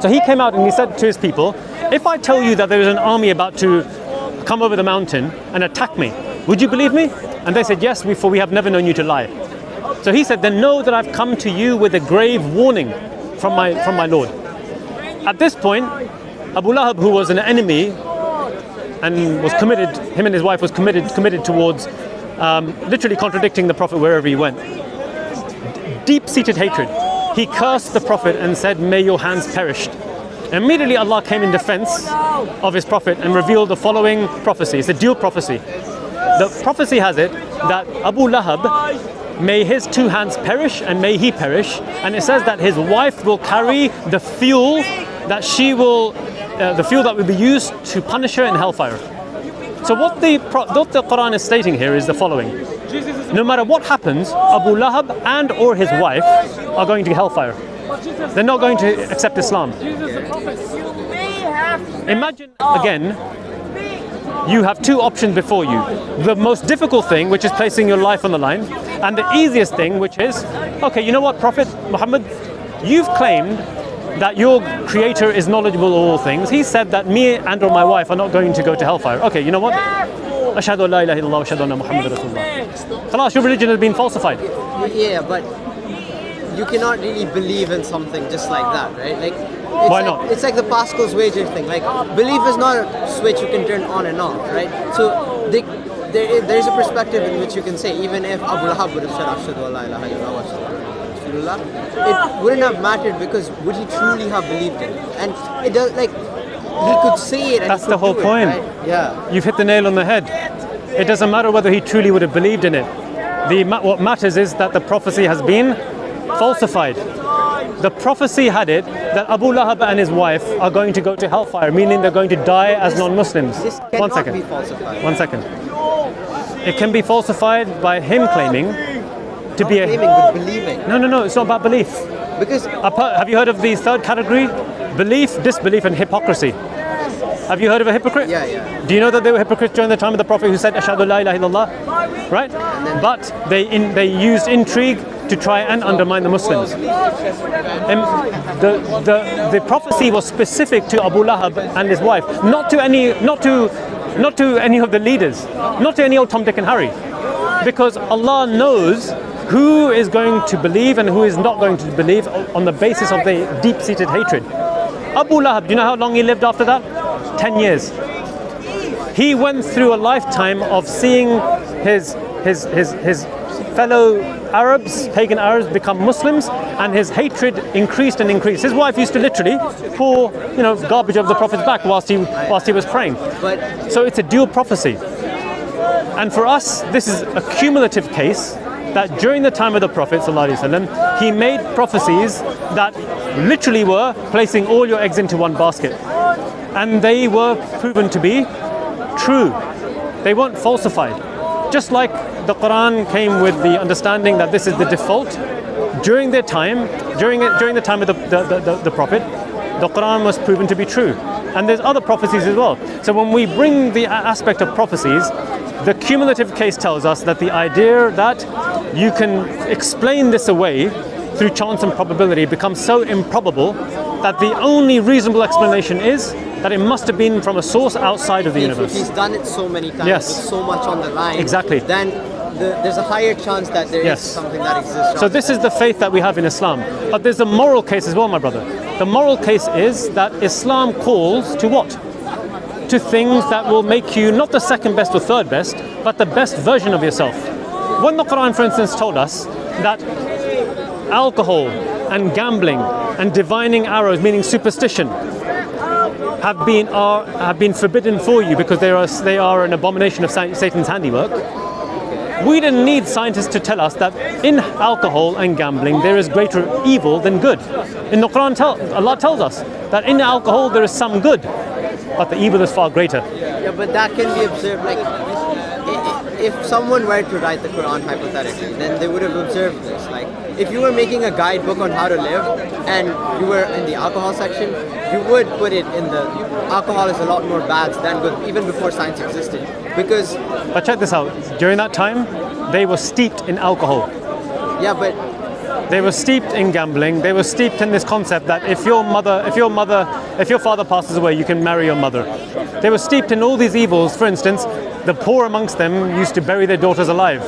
So he came out and he said to his people, if I tell you that there is an army about to come over the mountain and attack me, would you believe me? And they said, yes, for we have never known you to lie. So he said, then know that I've come to you with a grave warning from my Lord. At this point, Abu Lahab, who was an enemy and was committed, him and his wife was committed towards literally contradicting the Prophet wherever he went. Deep-seated hatred. He cursed the Prophet and said, may your hands perish. Immediately Allah came in defense of his Prophet and revealed the following prophecy. It's a dual prophecy. The prophecy has it that Abu Lahab, may his two hands perish and may he perish. And it says that his wife will carry the fuel that will be used to punish her in hellfire. So what the Quran is stating here is the following. No matter what happens, Abu Lahab and or his wife are going to hellfire. They're not going to accept Islam. Imagine, again, you have two options before you. The most difficult thing, which is placing your life on the line, and the easiest thing, which is, okay, you know what, Prophet Muhammad, you've claimed that your creator is knowledgeable of all things. He said that me and or my wife are not going to go to hellfire. Okay, you know what? Ashhadu an la ilaha illallah wa ashhadu anna Muhammadan Rasulullah. Khalas, your religion has been falsified. Yeah, but you cannot really believe in something just like that, right? Like, why not? It's like the Pascal's wager thing. Like, belief is not a switch you can turn on and off, right? So there is a perspective in which you can say, even if Abu Lahab would have said Ashhadu an la ilaha illallah wa ashhadu anna Rasulullah, it wouldn't have mattered, because would he truly have believed in it? And it does, like, he could say it and that's the whole point. Right? Yeah. You've hit the nail on the head. It doesn't matter whether he truly would have believed in it. What matters is that the prophecy has been falsified. The prophecy had it that Abu Lahab and his wife are going to go to hellfire, meaning they're going to die as non-Muslims. This One cannot second. be falsified. 1 second. It can be falsified by him claiming to be claiming, but believing. No, it's not about belief. Because Have you heard of the third category? Belief, disbelief, and hypocrisy. Have you heard of a hypocrite? Yeah. Do you know that they were hypocrites during the time of the Prophet who said Ashhadu la ilaha illallah? Right? But they used intrigue to try and undermine the Muslims. And the prophecy was specific to Abu Lahab and his wife, not to any of the leaders, not to any old Tom, Dick and Harry. Because Allah knows who is going to believe and who is not going to believe on the basis of the deep-seated hatred. Abu Lahab, do you know how long he lived after that? 10 years. He went through a lifetime of seeing his fellow Arabs, pagan Arabs, become Muslims, and his hatred increased and increased. His wife used to literally pour, garbage over the Prophet's back whilst he was praying. So it's a dual prophecy. And for us, this is a cumulative case that during the time of the Prophet ﷺ, he made prophecies that literally were placing all your eggs into one basket. And they were proven to be true. They weren't falsified. Just like the Quran came with the understanding that this is the default, during their time, during the time of the Prophet, the Quran was proven to be true. And there's other prophecies as well. So when we bring the aspect of prophecies, the cumulative case tells us that the idea that you can explain this away through chance and probability becomes so improbable that the only reasonable explanation is that it must have been from a source outside of the universe. If he's done it so many times, yes, with so much on the line, exactly, then there's a higher chance that there is something that exists. So this is the faith that we have in Islam. But there's a moral case as well, my brother. The moral case is that Islam calls to what? To things that will make you not the second best or third best, but the best version of yourself. When the Quran, for instance, told us that alcohol and gambling and divining arrows, meaning superstition, have been forbidden for you because they are an abomination of Satan's handiwork, we didn't need scientists to tell us that in alcohol and gambling there is greater evil than good. In the Quran, Allah tells us that in alcohol there is some good, but the evil is far greater. Yeah, but that can be observed. Like, if someone were to write the Quran hypothetically, then they would have observed this. Like, if you were making a guidebook on how to live, and you were in the alcohol section, you would put it in the alcohol is a lot more bad than good, even before science existed. Because. But check this out. During that time, they were steeped in alcohol. Yeah, but. They were steeped in gambling. They were steeped in this concept that if your father passes away, you can marry your mother. They were steeped in all these evils. For instance, the poor amongst them used to bury their daughters alive.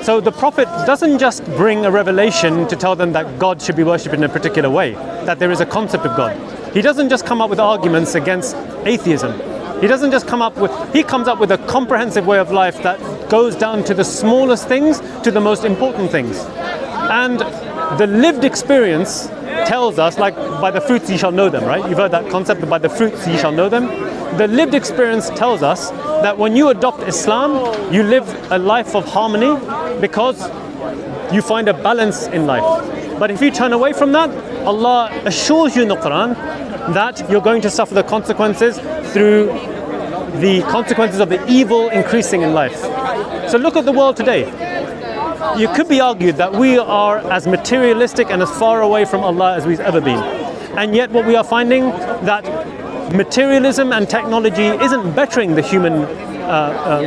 So the Prophet doesn't just bring a revelation to tell them that God should be worshipped in a particular way, that there is a concept of God. He doesn't just come up with arguments against atheism. He doesn't just he comes up with a comprehensive way of life that goes down to the smallest things to the most important things. And the lived experience tells us, like, by the fruits ye shall know them, right? You've heard that concept, by the fruits ye shall know them. The lived experience tells us that when you adopt Islam, you live a life of harmony because you find a balance in life. But if you turn away from that, Allah assures you in the Quran that you're going to suffer the consequences through the consequences of the evil increasing in life. So look at the world today. You could be argued that we are as materialistic and as far away from Allah as we've ever been. And yet what we are finding, that materialism and technology isn't bettering the human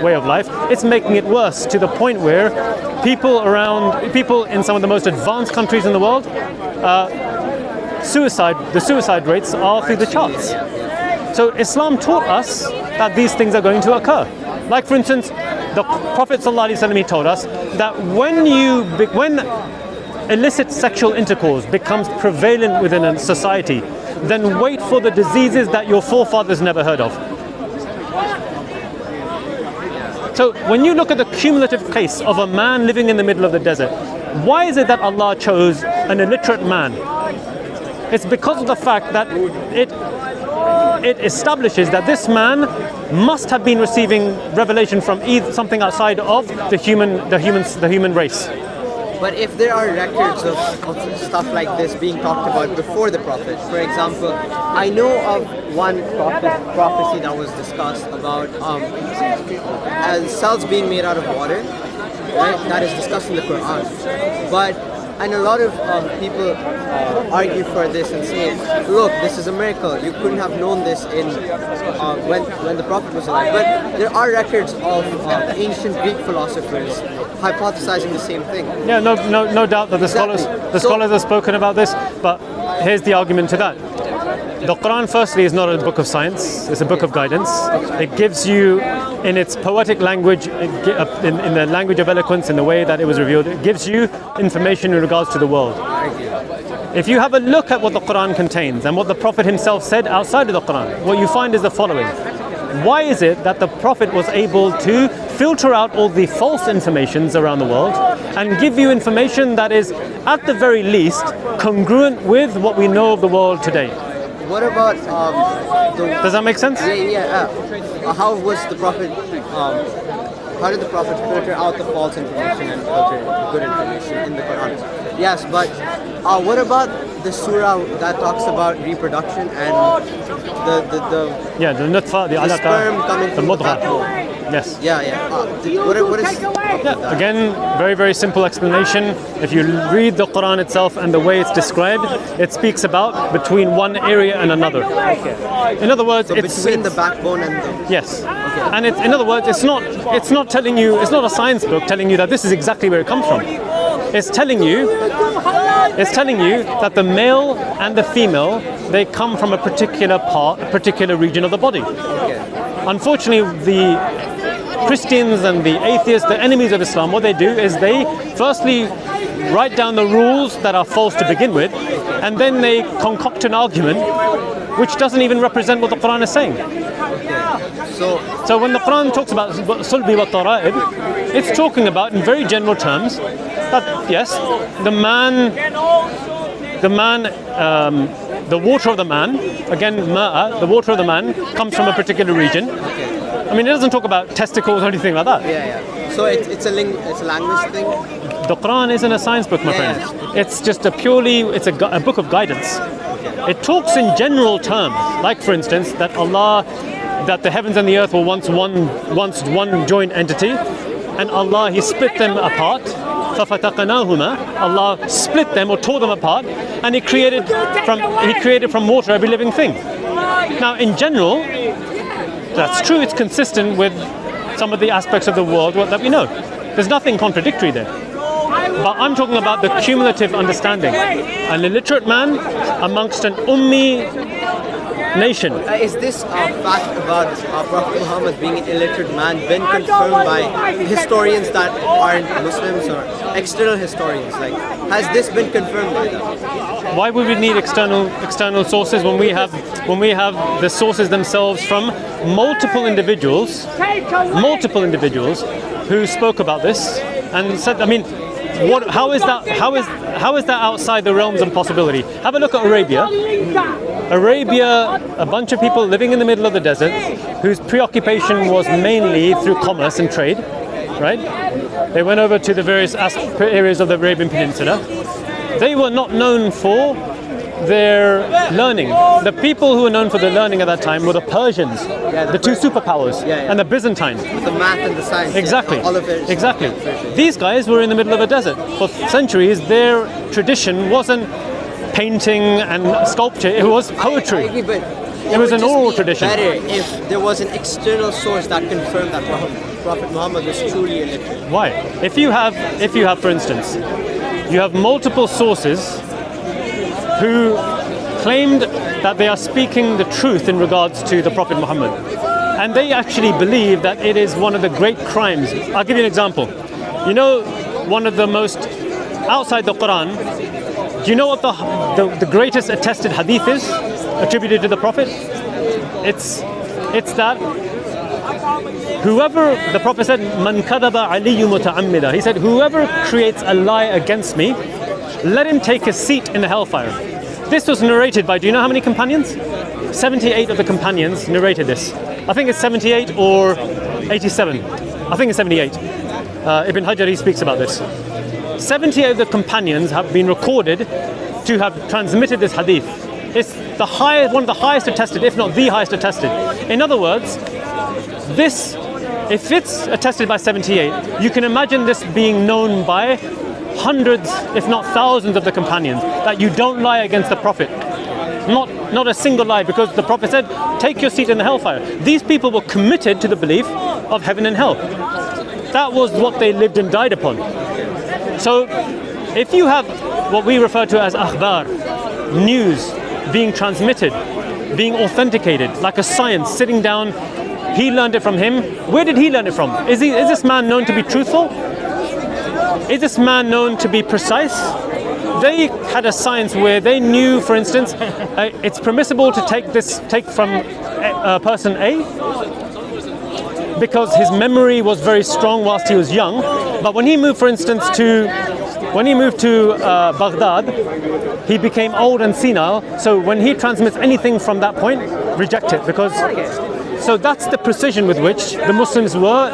way of life, it's making it worse, to the point where people in some of the most advanced countries in the world, the suicide rates are through the charts. So Islam taught us that these things are going to occur. Like, for instance, the Prophet ﷺ, he told us that when illicit sexual intercourse becomes prevalent within a society, then wait for the diseases that your forefathers never heard of. So when you look at the cumulative case of a man living in the middle of the desert, why is it that Allah chose an illiterate man? It's because of the fact that it establishes that this man must have been receiving revelation from something outside of the human race. But if there are records of stuff like this being talked about before the Prophet, for example, I know of one prophecy that was discussed about cells being made out of water, right? That is discussed in the Quran. And a lot of people argue for this and say, look, this is a miracle. You couldn't have known this when the Prophet was alive. But there are records of ancient Greek philosophers hypothesizing the same thing. Yeah, no doubt that the scholars have spoken about this. But here's the argument to that. The Quran, firstly, is not a book of science. It's a book of guidance. It gives you in its poetic language, in the language of eloquence, in the way that it was revealed, it gives you information in regards to the world. If you have a look at what the Quran contains and what the Prophet himself said outside of the Quran, what you find is the following. Why is it that the Prophet was able to filter out all the false informations around the world and give you information that is, at the very least, congruent with what we know of the world today? What about Does that make sense? How was the Prophet? How did the Prophet filter out the false information and filter the good information in the Quran? Yes, but what about the surah that talks about reproduction and the nutfa, the alaqa, sperm coming the from the mudghah. backbone? Yes. What is up with that? Again, very, very simple explanation. If you read the Quran itself and the way it's described, it speaks about between one area and another. In other words, So it's between the backbone and the... yes. And in other words, it's not telling you, it's not a science book telling you that this is exactly where it comes from. It's telling you that the male and the female, they come from a particular part, a particular region of the body. Unfortunately, the Christians and the atheists, the enemies of Islam, what they do is they firstly write down the rules that are false to begin with, and then they concoct an argument which doesn't even represent what the Quran is saying. So when the Quran talks about sulbi wa tara'ib, it's talking about in very general terms that yes, the water of the man, again ma'a, the water of the man comes from a particular region. I mean, it doesn't talk about testicles or anything like that. So it's a language thing. The Quran isn't a science book, my friend. It's just a book of guidance. It talks in general terms, like for instance that that the heavens and the earth were once one joint entity, and Allah, He split them apart. فَفَتَقَنَاهُمَا, Allah split them or tore them apart, and He created from water every living thing. Now, in general, that's true. It's consistent with some of the aspects of the world that we know. There's nothing contradictory there. But I'm talking about the cumulative understanding. An illiterate man amongst an ummi nation. Is this fact about Prophet Muhammad being an illiterate man been confirmed by historians that aren't Muslims or external historians? Like, has this been confirmed by them? Why would we need external sources when we have the sources themselves from multiple individuals who spoke about this and said, I mean, how is that outside the realms of possibility? Have a look at Arabia, a bunch of people living in the middle of the desert whose preoccupation was mainly through commerce and trade, right? They went over to the various areas of the Arabian Peninsula. They were not known for their learning. The people who were known for their learning at that time were the Persians, the two superpowers, and the Byzantines. With the math and the science. Exactly. All of it. Exactly. These guys were in the middle of a desert. For centuries, their tradition wasn't painting and sculpture, it was poetry. It was an oral tradition. Better if there was an external source that confirmed that Prophet Muhammad was truly illiterate. Why? If you have, for instance, you have multiple sources who claimed that they are speaking the truth in regards to the Prophet Muhammad, and they actually believe that it is one of the great crimes. I'll give you an example. You know, one of the most outside the Quran. Do you know what the greatest attested hadith is attributed to the Prophet? It's that whoever, the Prophet said, "Man kadaba aliyyu muta'ammida." He said, whoever creates a lie against me, let him take a seat in the hellfire. This was narrated by, do you know how many companions? 78 of the companions narrated this. I think it's 78 or 87. I think it's 78. Ibn Hajar, he speaks about this. 78 of the companions have been recorded to have transmitted this hadith. It's the highest, one of the highest attested, if not the highest attested. In other words, this, if it's attested by 78, you can imagine this being known by hundreds, if not thousands of the companions, that you don't lie against the Prophet. Not a single lie, because the Prophet said, take your seat in the hellfire. These people were committed to the belief of heaven and hell. That was what they lived and died upon. So, if you have what we refer to as akhbar, news being transmitted, being authenticated, like a science, sitting down He learned it from him. Where did he learn it from? Is this man known to be truthful? Is this man known to be precise? They had a science where they knew, for instance, it's permissible to take from person A because his memory was very strong whilst he was young. But when he moved, for instance, to Baghdad, he became old and senile. So when he transmits anything from that point, reject it, because. So that's the precision with which the Muslims were.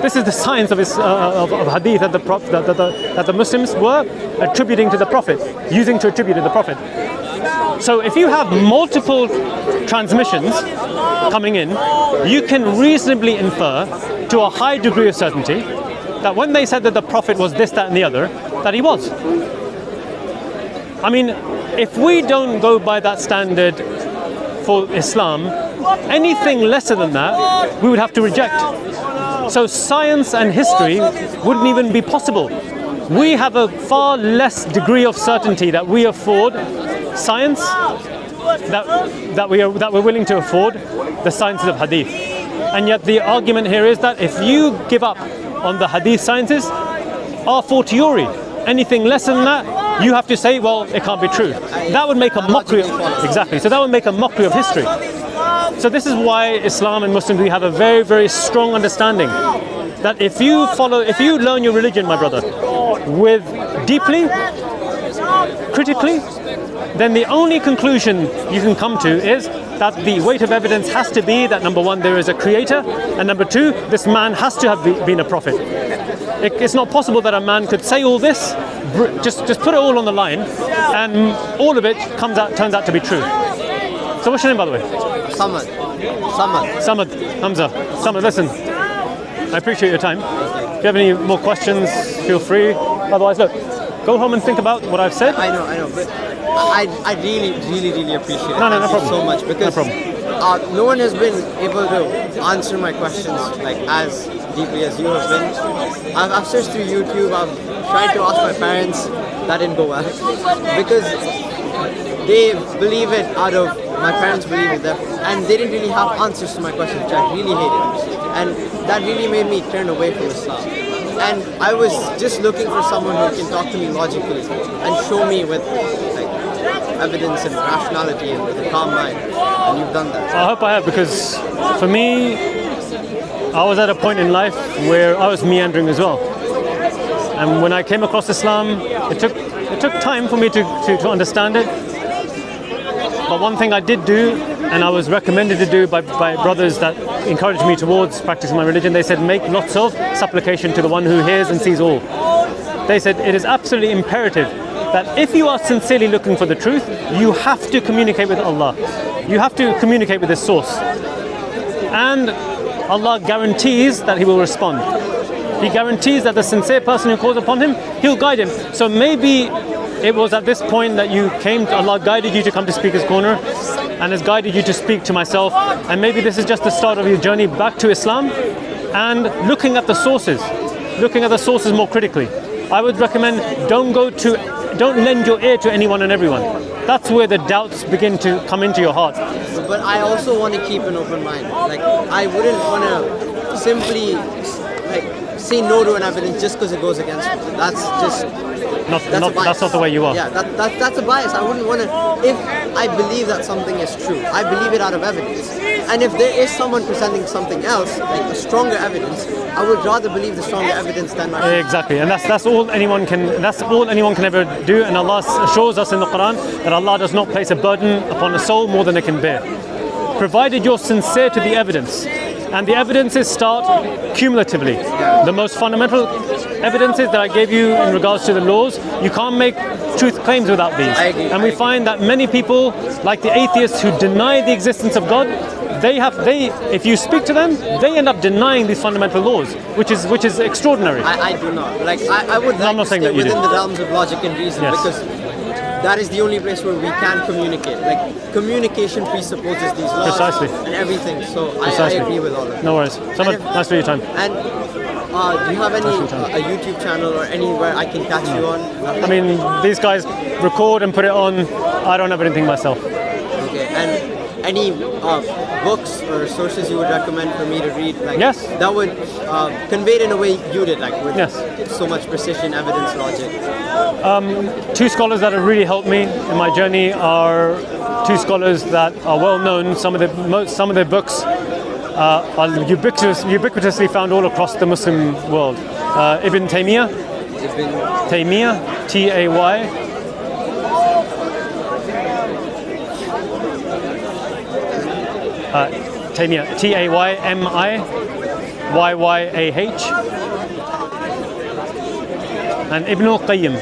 This is the science of hadith that the Muslims were attributing to the Prophet, using to attribute to the Prophet. So if you have multiple transmissions coming in, you can reasonably infer to a high degree of certainty that when they said that the Prophet was this, that and the other, that he was. I mean, if we don't go by that standard for Islam, anything lesser than that, we would have to reject. So science and history wouldn't even be possible. We have a far less degree of certainty that we afford science, that we're willing to afford the sciences of hadith. And yet the argument here is that if you give up on the hadith sciences, a fortiori, anything less than that, you have to say, well, it can't be true. That would make a mockery. Exactly. So that would make a mockery of history. So this is why Islam and Muslims, we have a very, very strong understanding that if you learn your religion, my brother, with deeply, critically, then the only conclusion you can come to is that the weight of evidence has to be that, number one, there is a creator, and number two, this man has to have been a prophet. It's not possible that a man could say all this, just put it all on the line, and all of it turns out to be true. So what's your name, by the way? Samad. Hamza. Samad, listen. I appreciate your time. If you have any more questions, feel free. Otherwise, look, go home and think about what I've said. I know, but I really appreciate it. No Thank problem. you so much, because No problem. no one has been able to answer my questions like as deeply as you have been. I've searched through YouTube. I've tried to ask my parents. That didn't go well because they believe it out of my parents believe it, and they didn't really have answers to my questions, which I really hated, and that really made me turn away from Islam. And I was just looking for someone who can talk to me logically and show me with like evidence and rationality and with a calm mind, and you've done that. I hope I have, because for me, I was at a point in life where I was meandering as well. And when I came across Islam, it took time for me to understand it. But one thing I did do, and I was recommended to do by brothers that encouraged me towards practicing my religion, they said, make lots of supplication to the one who hears and sees all. They said, it is absolutely imperative that if you are sincerely looking for the truth, you have to communicate with Allah. You have to communicate with His source. And Allah guarantees that He will respond. He guarantees that the sincere person who calls upon Him, He'll guide him. So maybe it was at this point that you came, Allah guided you to come to Speaker's Corner and has guided you to speak to myself. And maybe this is just the start of your journey back to Islam and looking at the sources more critically. I would recommend don't lend your ear to anyone and everyone. That's where the doubts begin to come into your heart. But I also want to keep an open mind. Like, I wouldn't want to simply say no to an evidence just because it goes against me. That's not the way you are. Yeah, that's a bias. I wouldn't want to. If I believe that something is true, I believe it out of evidence. And if there is someone presenting something else, like a stronger evidence, I would rather believe the stronger evidence than my. Exactly, and that's all anyone can. That's all anyone can ever do. And Allah assures us in the Quran that Allah does not place a burden upon a soul more than it can bear, provided you're sincere to the evidence. And the evidences start cumulatively. The most fundamental evidences that I gave you in regards to the laws, you can't make truth claims without these. And we find that many people, like the atheists who deny the existence of God, if you speak to them, they end up denying these fundamental laws, which is extraordinary. I do not. Like I would like to stay within the realms of logic and reason, because that is the only place where we can communicate. Like, communication presupposes these laws and everything. So I agree with all of that. No worries. Nice for your time. And do you have any a YouTube channel or anywhere I can catch you on? I mean, these guys record and put it on. I don't have anything myself. Okay. And any books or sources you would recommend for me to read? Like, Yes. That would convey it in a way you did, like with Yes. so much precision, evidence, logic. Two scholars that have really helped me in my journey are two scholars that are well known. Some of their books are ubiquitously found all across the Muslim world. Ibn Taymiyyah, Tay, Taymiyyah, Taymiyah, and Ibn al-Qayyim,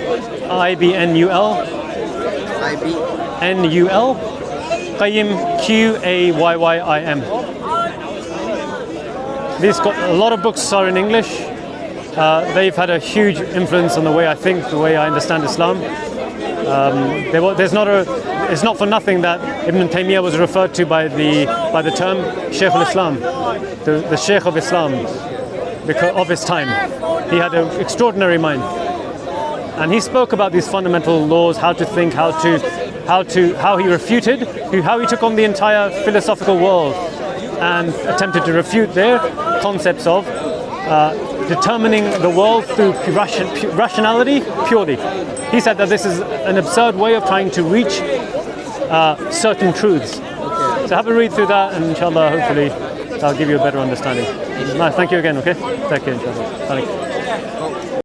Ibnul, Qayyim, Qayyim. These got a lot of books are in English. They've had a huge influence on the way I think, the way I understand Islam. It's not for nothing that Ibn Taymiyyah was referred to by the term Shaykh al-Islam, the Shaykh of Islam, because of his time. He had an extraordinary mind, and he spoke about these fundamental laws, how to think, how he refuted, how he took on the entire philosophical world and attempted to refute their concepts of determining the world through rationality purely. He said that this is an absurd way of trying to reach certain truths. So have a read through that, and inshallah, hopefully, that'll give you a better understanding. Nice, thank you again, okay? Take care, inshallah. Thank you.